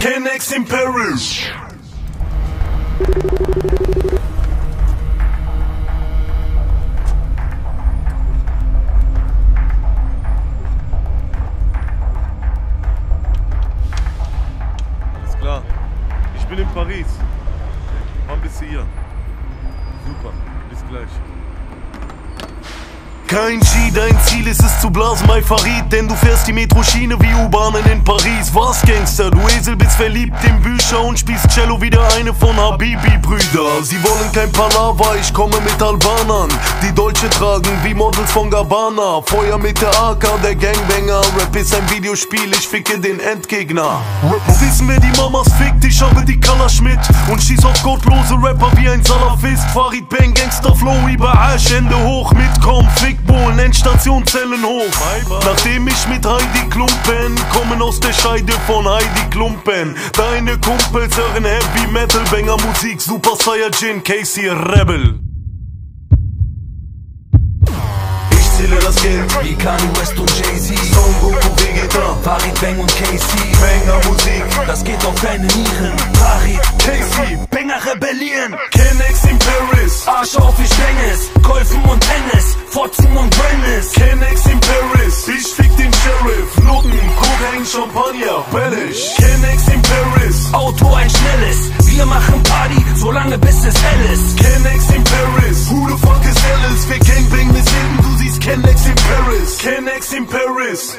Kennex in Paris. Alles klar. Ich bin in Paris. Wann bist du hier? Super. Bis gleich. Kein G, dein Ziel ist es zu blasen, mein Farid. Denn du fährst die Metroschiene wie U-Bahnen in Paris. Was, Gangster, du Esel, bist verliebt in Bücher und spielst Cello wie der eine von Habibi-Brüder. Sie wollen kein Palaver, ich komme mit Albanern, die Deutsche tragen wie Models von Gabbana. Feuer mit der AK, der Gangbanger. Rap ist ein Videospiel, ich ficke den Endgegner. Wo wissen wir, die Mamas fickt, ich habe die Kalasch mit und schieß auf gottlose Rapper wie ein Salafist. Farid Bang, Gangster Flow, über Asch, Hände hoch, mitkommen, Fickbohlen, Endstation Zellenhof. Nachdem ich mit Heidi Klumpen, kommen aus der Scheide von Heidi Klumpen. Deine Kumpels hören Heavy Metal, Banger Musik, Super Saiyajin, Casey Rebel. Ich zähle das Geld wie Kanye West und Jay-Z, Son Goku, Vegeta, Farid Bang und Casey. Banger Musik, Das geht auf deine Nieren. Farid, Casey, Banger rebellieren. Kennex in Paris, Arsch auf, ich bang es. Golfen und Tennis, Fotzen und Grannis. Kennex in Paris, ich fick den Sheriff. Nutten, Kokain, Champagner, Bellish. Kennex in Paris, Auto ein schnelles. Wir machen Party, solange bis es hell ist. Kennex in Paris, who the fuck is Alice? Wir Gangbang bis hinten, du siehst Kennex in Paris. Kennex in Paris.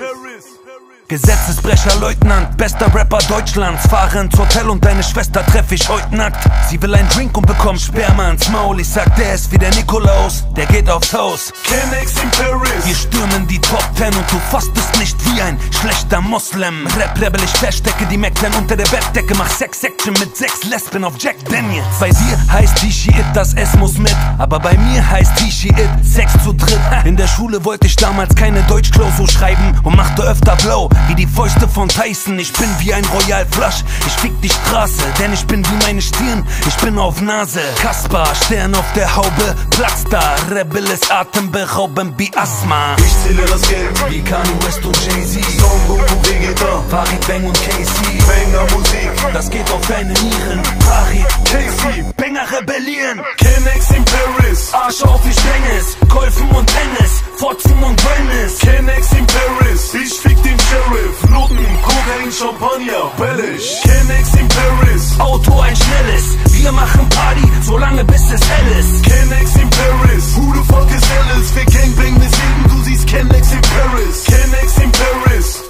Gesetzesbrecher, Leutnant, bester Rapper Deutschlands. Fahre ins Hotel und deine Schwester treff ich heut nackt. Sie will einen Drink und bekommt Sperma ins Maul. Ich sag, der ist wie der Nikolaus, der geht aufs Haus. Kennex in Paris, Wir stürmen die Top 10 und du fastest nicht wie ein schlechter Moslem. Rap-Rebel, ich verstecke die Mac-10 unter der Bettdecke. Mach Sex-Action mit 6 Lesben auf Jack Daniels. Bei dir heißt T-Shit, das S muss mit. Aber bei mir heißt T-Shit, Sex zu dritt. In der Schule wollte ich damals keine Deutschklausur schreiben und machte öfter blau wie die Fäuste von Tyson. Ich bin wie ein Royal Flush, ich fick die Straße, denn ich bin wie meine Stirn, ich bin auf Nase. Kaspar, Stern auf der Haube, Platz da, Rebel ist atemberaubend wie Asthma. ich zähle das Geld Wie Kanye West und Jay-Z, Son Goku, Vegeta, Farid Bang und Casey. Banger Musik, Das geht auf deine Nieren. Farid, Casey, Banger rebellieren. Kennex in Paris, Arsch auf, ich bang es. Golfen und Tennis, Fotzen und Grannis. Kennex in Paris, ich fick den Sheriff. Nutten, Kokain, Champagner, Bellish. Kennex in Paris, Auto ein schnelles. Wir machen Party, solange bis es hell ist. Kennex in Paris, who the fuck is Alice? Wir Gangbang bis hinten, du siehst Kennex in Paris. Kennex in Paris.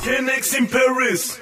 Kennex in Paris.